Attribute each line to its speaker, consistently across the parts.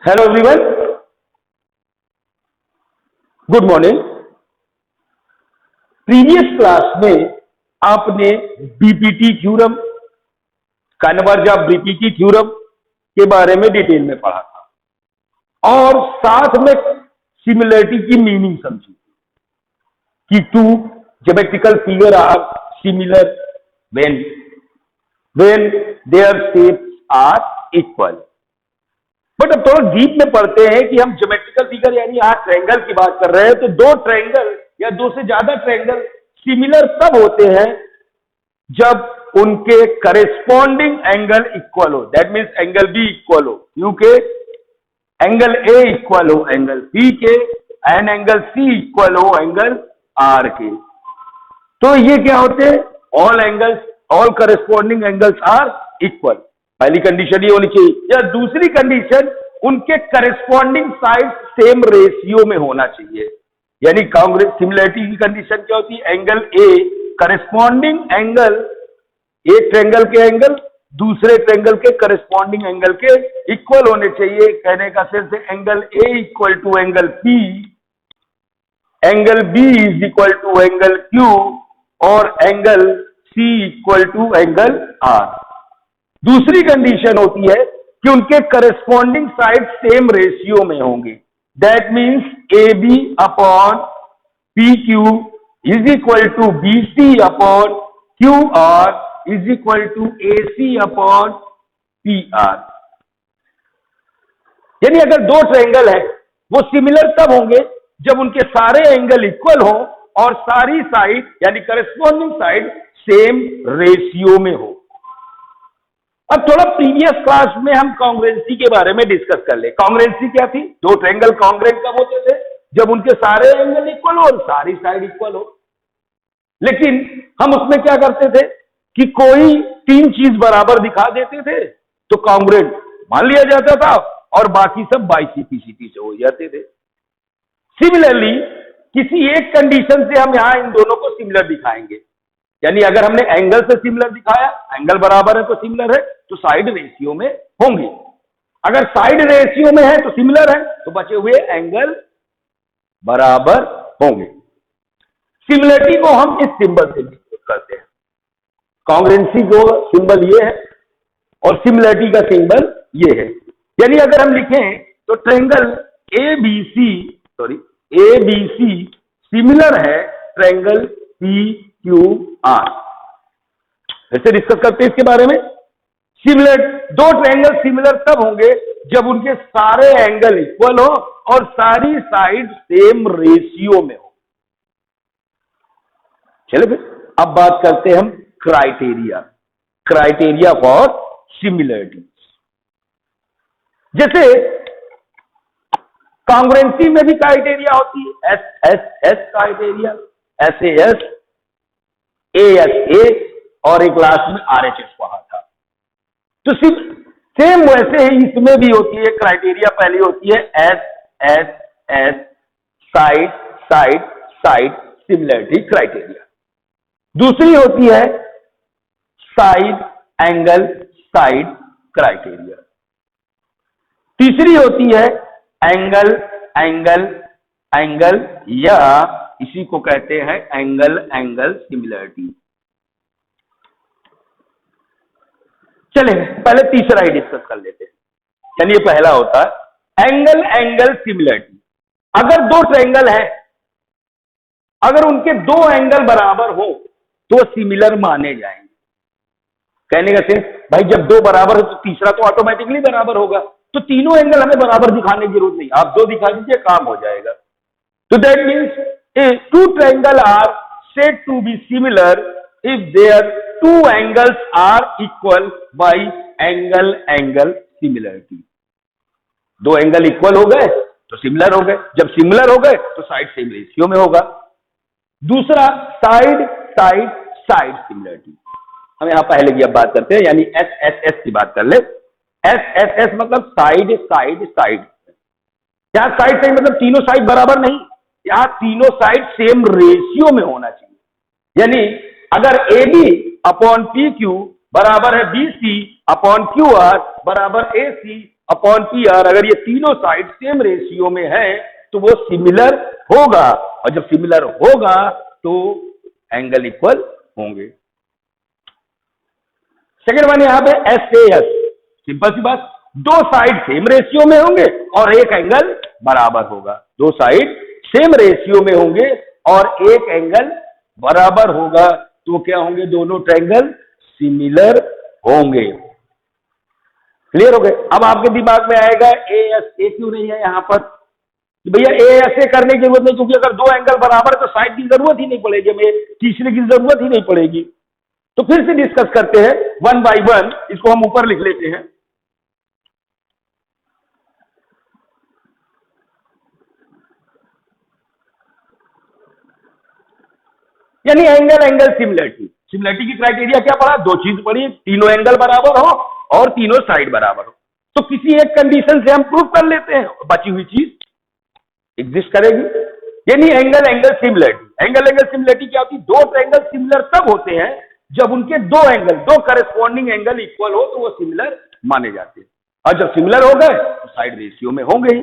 Speaker 1: Hello everyone, good morning. Previous class में आपने BPT theorem, converse of BPT theorem के बारे में डिटेल में पढ़ा था और साथ में सिमिलरिटी की मीनिंग समझी कि two geometrical figure are similar when their shapes are equal. But अब थोड़ा डीप में पढ़ते हैं कि हम ज्योमेट्रिकल फिगर यानी यहाँ ट्रायंगल की बात कर रहे हैं, तो दो ट्रायंगल या दो से ज्यादा ट्रायंगल सिमिलर तब होते हैं जब उनके करेस्पॉन्डिंग एंगल इक्वल हो। That means angle B equal हो, क्योंकि एंगल ए इक्वल हो एंगल बी के एंड एंगल सी इक्वल हो एंगल आर के। तो ये क्या होते हैं? All corresponding angles are equal. पहली कंडीशन ये होनी चाहिए। या दूसरी कंडीशन, उनके करेस्पॉन्डिंग साइड सेम रेशियो में होना चाहिए। यानी सिमिलरिटी की कंडीशन क्या होती है? एंगल ए करेस्पॉन्डिंग एंगल, एक ट्रायंगल के एंगल दूसरे ट्रायंगल के करेस्पॉन्डिंग एंगल के इक्वल होने चाहिए। कहने का सेंस है angle A equal to angle P, angle B is equal to angle Q और angle C equal to angle R. दूसरी कंडीशन होती है कि उनके करस्पॉन्डिंग साइड सेम रेशियो में होंगे। That means A B upon P Q is equal to B C upon Q R is equal to A C upon P R. यानी अगर दो ट्रायंगल है वो सिमिलर तब होंगे जब उनके सारे एंगल इक्वल हो और सारी साइड यानी करस्पॉन्डिंग साइड सेम रेशियो में हो। अब थोड़ा प्रीवियस क्लास में हम कॉन्ग्रुएंसी के बारे में डिस्कस कर ले। कॉन्ग्रुएंसी क्या थी? दो ट्रायंगल कॉन्ग्रुएंट कब होते थे? जब उनके सारे एंगल इक्वल हो और सारी साइड इक्वल हो। लेकिन हम उसमें क्या करते थे कि कोई तीन चीज बराबर दिखा देते थे तो कॉन्ग्रुएंट मान लिया जाता था और बाकी सब बाई सीपी से हो जाते थे। सिमिलरली किसी एक कंडीशन से हम यहां इन दोनों को सिमिलर दिखाएंगे। यानी अगर हमने एंगल से सिमिलर दिखाया, एंगल बराबर है तो सिमिलर है, तो साइड रेशियो में होंगे। अगर साइड रेशियो में है तो सिमिलर है, तो बचे हुए एंगल बराबर होंगे। सिमिलरिटी को हम इस सिंबल से डिनोट करते हैं। कॉन्ग्रुएंसी को सिंबल ये है और सिमिलरिटी का सिंबल ये है। यानी अगर हम लिखें तो triangle A B C similar है ट्रायंगल पी क्यू आर। ऐसे डिस्कस करते हैं इसके बारे में। सिमिलर दो ट्रायंगल सिमिलर तब होंगे जब उनके सारे एंगल इक्वल हो और सारी साइड सेम रेशियो में हो। चलिए फिर अब बात करते हैं हम क्राइटेरिया फॉर सिमिलरिटी। जैसे कॉन्ग्रुएंसी में भी क्राइटेरिया होती है, एस क्राइटेरिया, SAS, ASA और एक क्लास में RHS पढ़ा था। तो सेम वैसे ही इसमें भी होती है क्राइटेरिया। पहली होती है SSS साइड सिमिलरिटी क्राइटेरिया। दूसरी होती है साइड साइड क्राइटेरिया। तीसरी होती है एंगल या इसी को कहते हैं एंगल सिमिलरिटी। चलिए पहले तीसरा ही डिस्कस कर लेते हैं। चलिए पहला होता है एंगल सिमिलरिटी। अगर दो ट्रायंगल है, अगर उनके दो एंगल बराबर हो तो सिमिलर माने जाएंगे। कहने का सेंस, भाई जब दो बराबर है तो तीसरा तो ऑटोमेटिकली बराबर होगा, तो तीनों एंगल हमें बराबर दिखाने की जरूरत नहीं, आप दो दिखा दीजिए काम हो जाएगा। तो that means two triangle are said to be similar if their two angles are equal by angle similarity. दो एंगल इक्वल हो गए तो सिमिलर हो गए, जब सिमिलर हो गए तो साइड सेम रेशियो में होगा। दूसरा साइड सिमिलरिटी। हम यहां पहले की अब बात करते हैं, यानी SSS की बात कर ले। SSS मतलब साइड। यहां साइड मतलब तीनों साइड बराबर नहीं, यहां तीनों साइड सेम रेशियो में होना चाहिए। यानी अगर AB अपॉन PQ बराबर है BC अपॉन QR बराबर AC अपॉन पी आर, अगर ये तीनों साइड सेम रेशियो में है तो वो सिमिलर होगा, और जब सिमिलर होगा तो एंगल इक्वल होंगे। सेकेंड वन यहां पे एस ए एस, सिंपल सी बात, दो साइड सेम रेशियो में होंगे और एक एंगल बराबर होगा। दो साइड सेम रेशियो में होंगे और एक एंगल बराबर होगा, तो क्या होंगे? दोनों ट्रायंगल सिमिलर होंगे। क्लियर हो गए? अब आपके दिमाग में आएगा ए एस ए क्यों नहीं है यहां पर? भैया ए ऐसे करने की जरूरत नहीं, क्योंकि अगर दो एंगल बराबर है तो साइड की जरूरत ही नहीं पड़ेगी, हमें तीसरे की जरूरत ही नहीं पड़ेगी। तो फिर से डिस्कस करते हैं वन बाय वन, इसको हम ऊपर लिख लेते हैं। यानी एंगल एंगल सिमिलरिटी, सिमिलरिटी की क्राइटेरिया क्या पड़ा? दो चीज पड़ी, तीनों एंगल बराबर हो और तीनों साइड बराबर हो। तो किसी एक कंडीशन से हम प्रूव कर लेते हैं, बची हुई चीज एग्जिस्ट करेगी। यानी angle angle similarity, angle angle similarity क्या होती है? दो ट्रायंगल सिमिलर तब होते हैं जब उनके दो एंगल, दो करस्पॉन्डिंग एंगल इक्वल हो तो वो सिमिलर माने जाते हैं, और जब सिमिलर हो गए तो साइड रेशियो में होंगे ही।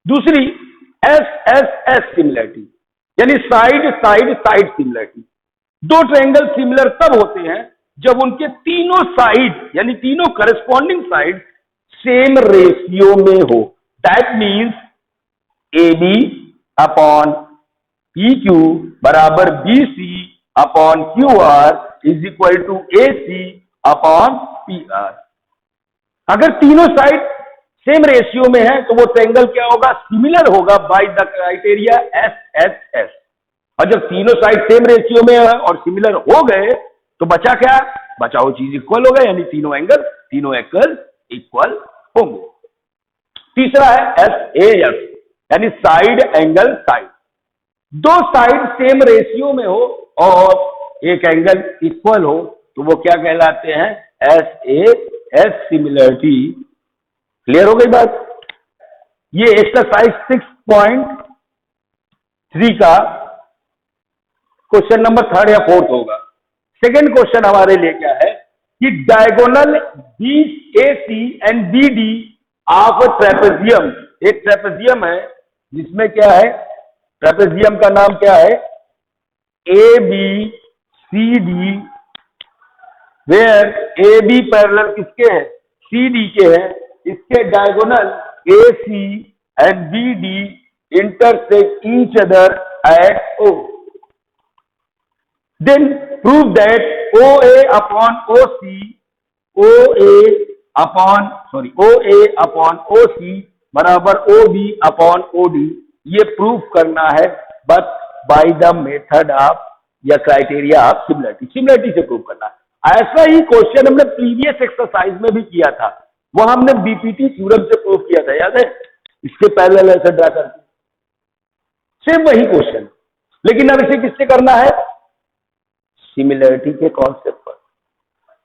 Speaker 1: दूसरी एस एस एस सिमिलरिटी, यानी साइड साइड साइड सिमिलरिटी। दो ट्रायंगल सिमिलर तब होते हैं जब उनके तीनों साइड यानी तीनों करस्पॉन्डिंग साइड सेम रेशियो में हो। That means A B upon P Q बराबर B C upon Q R is equal to A C upon P R. अगर तीनों साइड सेम रेशियो में है तो वो ट्रायंगल क्या होगा? सिमिलर होगा by the criteria S S S. और जब तीनों साइड सेम रेशियो में है और सिमिलर हो गए तो बचा क्या? बचा वो चीज इक्वल हो गए, यानी तीनों एंगल इक्वल होंगे। तीसरा है एस ए एस, यानी साइड एंगल साइड। दो साइड सेम रेशियो में हो और एक एंगल इक्वल हो तो वो क्या कहलाते हैं? S A S similarity. Clear हो गई बात? ये एक्सरसाइज 6.3 का क्वेश्चन नंबर थर्ड या फोर्थ होगा। सेकेंड क्वेश्चन हमारे लिए क्या है कि diagonal B A C and B D of trapezium, एक ट्रेपेजियम है जिसमें क्या है? ट्रेपेजियम का नाम क्या है? A B C D, where A B parallel किसके हैं? सी डी के हैं। इसके diagonal A C and B D intersect each other at O. Then prove that O A upon O C, O A upon O C बराबर O B upon O D. ये prove करना है, but by the method of या criteria of similarity, similarity से prove करना है। ऐसा ही क्वेश्चन हमने प्रीवियस एक्सरसाइज में भी किया था, वह हमने बीपीटी थ्योरम से प्रूव किया था, याद है? इसके पैरेलल ऐसे ड्रा करके, सेम वही क्वेश्चन, लेकिन अब इसे किससे करना है? सिमिलरिटी के कॉन्सेप्ट पर।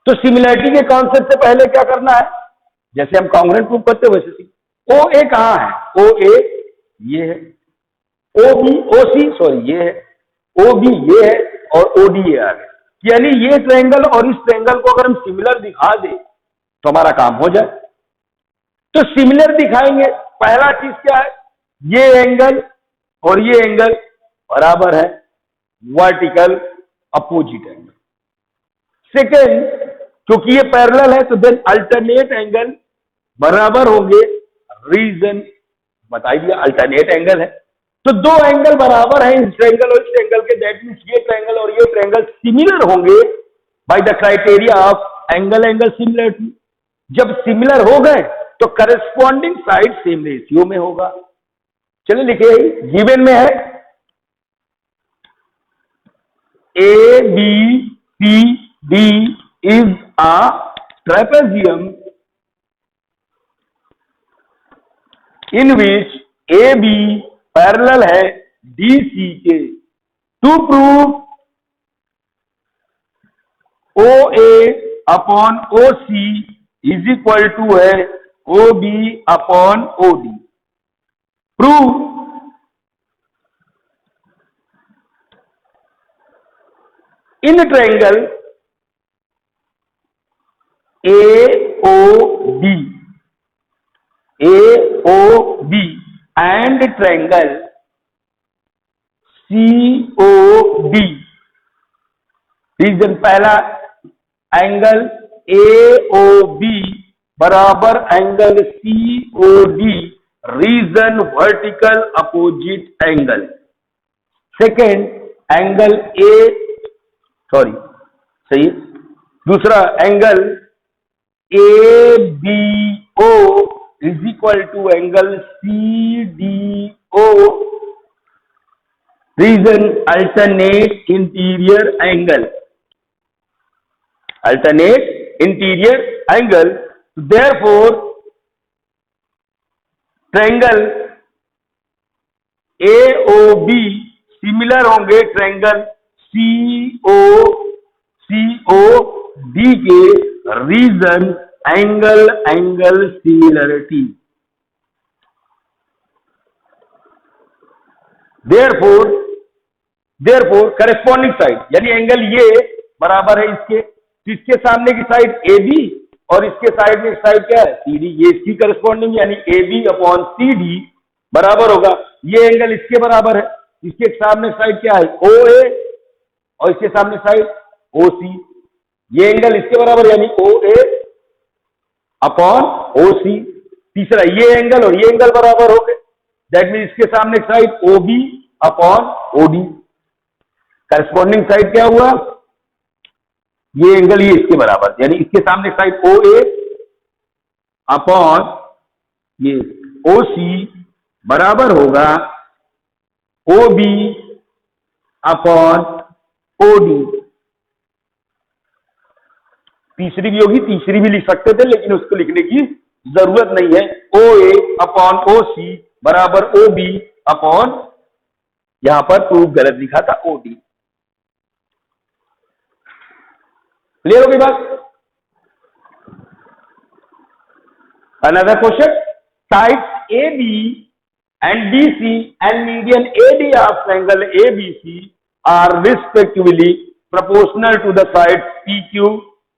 Speaker 1: तो सिमिलरिटी के कॉन्सेप्ट से पहले क्या करना है? जैसे हम कॉन्ग्रुएंट प्रूव करते हैं वैसे ओ ए कहां है? ओ ए ये है, ओ बी ओ सी सॉरी ये है, ओ बी ये है और ओ डी ये आ गया। यानी ये ट्रायंगल और इस ट्रायंगल को अगर हम सिमिलर दिखा दें तो हमारा काम हो जाए। तो सिमिलर दिखाएंगे, पहला चीज क्या है? ये एंगल और ये एंगल बराबर है, वर्टिकल अपोजिट एंगल। सेकेंड, क्योंकि ये पैरेलल है तो देन अल्टरनेट एंगल बराबर होंगे, रीजन बता दिया अल्टरनेट एंगल है। तो दो एंगल बराबर है, इस ट्रायंगल और इस ट्रायंगल के, दैट मींस ये ट्रायंगल और ये ट्रायंगल सिमिलर होंगे by the criteria of angle angle similarity. जब सिमिलर हो गए तो करस्पॉन्डिंग साइड सेम रेशियो में होगा। चलिए लिखिए, गिवन में है A B C D is a trapezium in which A B parallel है डी सी के। To prove O A upon O C is equal to है O B upon O D. Prove in triangle A O D and triangle COD, reason पहला angle AOB बराबर angle COD, reason vertical opposite angle. Second angle दूसरा angle ABO is equal to angle CDO, reason alternate interior angle, therefore triangle AOB similar होंगे triangle COD के, reason angle similarity. therefore corresponding side यानी angle ये बराबर है इसके सामने की साइड AB और इसके साइड में साइड क्या है CD, ये इसकी करेस्पॉन्डिंग यानी AB अपॉन CD बराबर होगा, ये एंगल इसके बराबर है, इसके सामने साइड क्या है OA और इसके सामने साइड OC, ये एंगल इसके बराबर यानी OA अपॉन OC। तीसरा ये एंगल और ये एंगल बराबर हो गए, दैट मीन इसके सामने side OB upon OD, corresponding side क्या हुआ, ये एंगल ये इसके बराबर यानी इसके सामने साइड OA अपॉन ये OC बराबर होगा OB अपॉन OD। तीसरी भी होगी, तीसरी भी लिख सकते थे लेकिन उसको लिखने की जरूरत नहीं है। OA अपॉन OC बराबर OB अपॉन, यहां पर प्रूफ गलत लिखा था OD। क्लियर होगी बात? Another question, sides AB and BC and median AD of triangle ABC are respectively proportional to the sides PQ,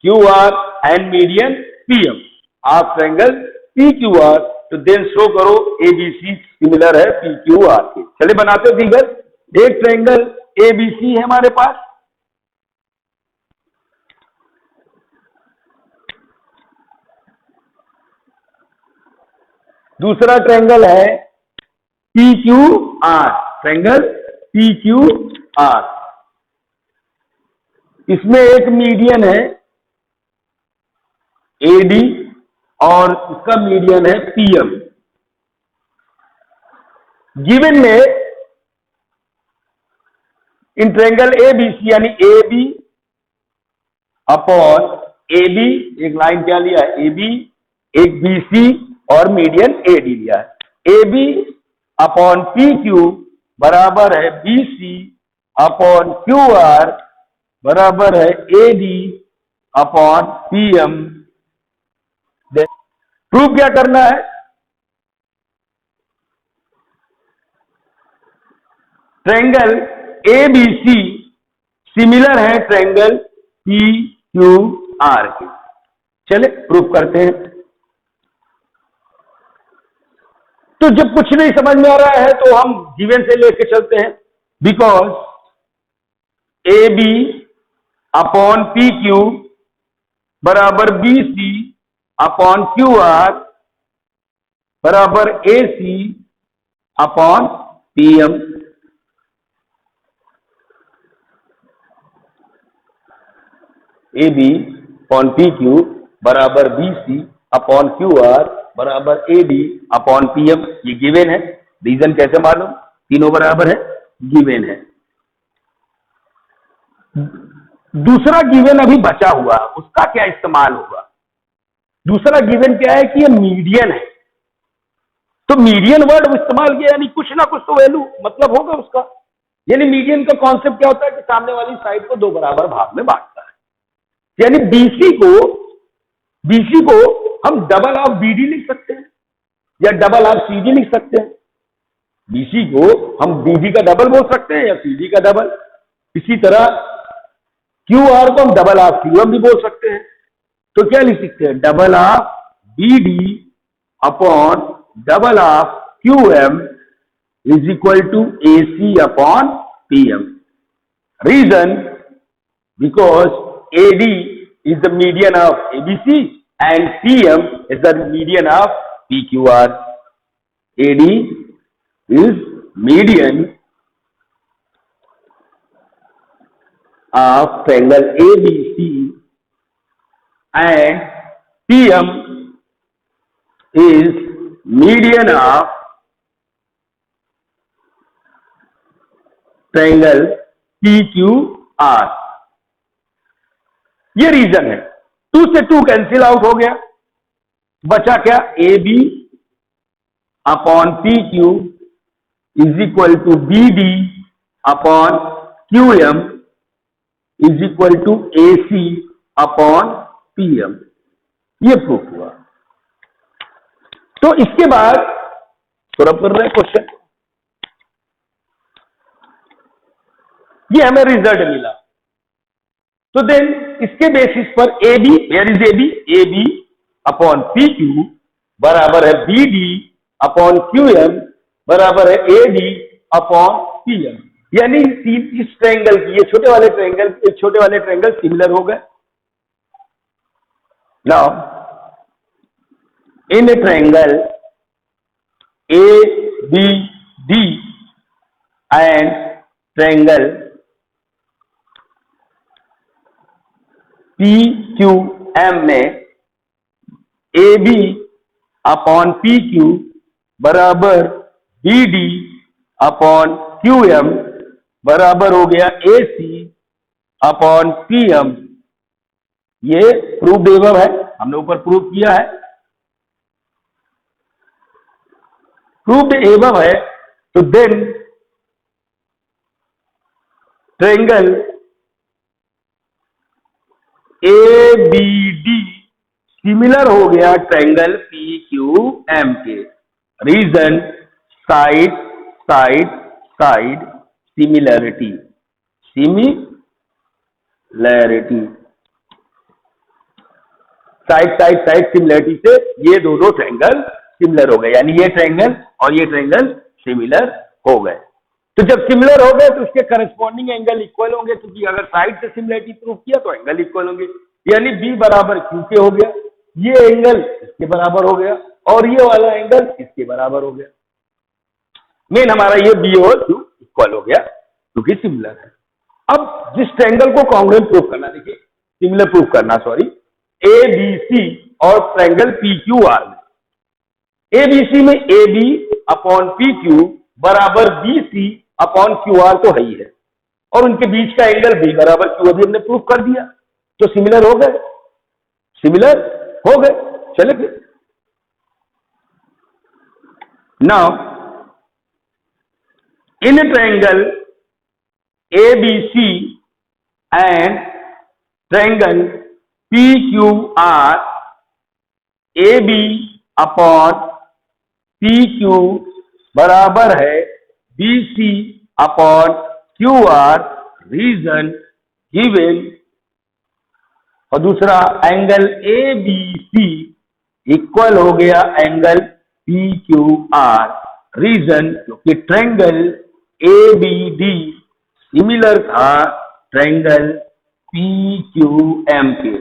Speaker 1: QR and median PM of triangle PQR, तो then show करो ABC similar है PQR के। चलिए बनाते हैं figure. एक triangle ABC है हमारे पास, दूसरा ट्रायंगल है PQR, ट्रायंगल PQR, इसमें एक मीडियन है AD और इसका मीडियन है PM। गिवन में इन ट्रायंगल ABC यानी AB अपॉन AB, एक लाइन क्या लिया है AB, एक BC और मीडियन AD लिया है। AB अपॉन PQ बराबर है BC अपॉन QR बराबर है AD अपॉन PM। प्रूफ क्या करना है, ट्रायंगल ABC सिमिलर है ट्रायंगल PQR के। चले प्रूफ करते हैं। तो जब कुछ नहीं समझ में आ रहा है तो हम गिवन से लेके चलते हैं। बिकॉज AB अपॉन PQ बराबर BC अपॉन QR बराबर AC upon PM। AB upon PQ बराबर BC अपॉन QR बराबर AD अपॉन PM, ये गिवन है। रीजन कैसे मालूम, तीनों बराबर है, गिवन है। दूसरा गिवन अभी बचा हुआ, उसका क्या इस्तेमाल होगा। दूसरा गिवन क्या है कि ये मीडियन है, तो मीडियन वर्ड इस्तेमाल किया यानी कुछ ना कुछ तो वैल्यू मतलब होगा उसका। यानी मीडियन का कॉन्सेप्ट क्या होता है कि सामने वाली साइड को दो बराबर भाग में बांटता है। यानी BC को हम डबल ऑफ BD लिख सकते हैं या डबल ऑफ CD लिख सकते हैं। BC को हम BD का डबल बोल सकते हैं या CD का डबल। इसी तरह QR को हम डबल ऑफ QM भी बोल सकते हैं। तो क्या लिख सकते हैं, double of BD upon double of QM is equal to AC upon PM. Reason, because AD is the median of ABC and PM is the median of PQR. AD is median of triangle ABC and PM is median of triangle PQR. ये reason है। 2 से 2 cancel out हो गया, बचा क्या? AB upon PQ is equal to BD upon QM is equal to AC upon PM। ये proof हुआ। तो इसके बाद थोड़ा कर रहे हैं क्वेश्चन, ये हमें रिजल्ट मिला। तो देन इसके बेसिस पर AB, where is AB? AB upon PQ बराबर है BD अपॉन QM बराबर है AD अपॉन PM। यानी इस ट्रायंगल की, ये छोटे वाले ट्रायंगल सिमिलर हो गए। Now in A triangle ABD and triangle PQM में AB अपॉन PQ बराबर BD अपॉन QM बराबर हो गया AC अपॉन PM। ये प्रूफ एवं है, हमने ऊपर प्रूफ किया है, प्रूफ एवं है। तो देन ट्रायंगल ABD सिमिलर हो गया ट्रायंगल PQM के। Reason, side side side similarity, side side side similarity से ये दोनों ट्रायंगल सिमिलर हो गए, यानी ये ट्रायंगल और ये ट्रायंगल सिमिलर हो गए। तो जब सिमिलर हो गए तो उसके करस्पॉन्डिंग एंगल इक्वल होंगे, क्योंकि अगर साइड से सिमिलरिटी प्रूव किया तो एंगल इक्वल होंगे। यानी B बराबर Q के हो गया, ये एंगल इसके बराबर हो गया और ये वाला एंगल इसके बराबर हो गया। मेन हमारा ये B और Q इक्वल हो गया क्योंकि सिमिलर है। अब जिस ट्रायंगल को कॉन्ग्रुएंट प्रूव करना, देखिए सिमिलर प्रूव करना, सॉरी, ABC और ट्रायंगल PQR में, ABC में AB अपॉन PQ बराबर BC अपॉन QR तो है ही है, और उनके बीच का एंगल B बराबर Q अभी हमने प्रूव कर दिया, तो सिमिलर हो गए, सिमिलर हो गए। चले फिर now in triangle ABC and triangle PQR, AB upon PQ बराबर है BC upon QR। Reason given, और दूसरा एंगल ABC इक्वल हो गया एंगल PQR। रीजन, क्योंकि ट्रायंगल ABD सिमिलर था ट्रायंगल PQM के,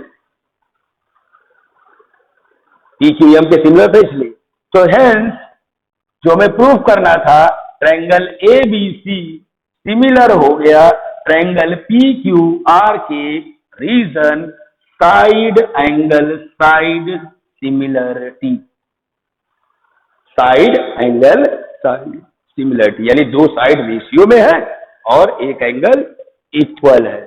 Speaker 1: PQM के सिमिलर थे इसलिए। तो हेंस जो हमें प्रूव करना था, ट्रायंगल ABC सिमिलर हो गया ट्रायंगल PQR के। Reason, side angle side similarity, side angle side similarity, यानी दो साइड रेशियो में है और एक एंगल इक्वल है।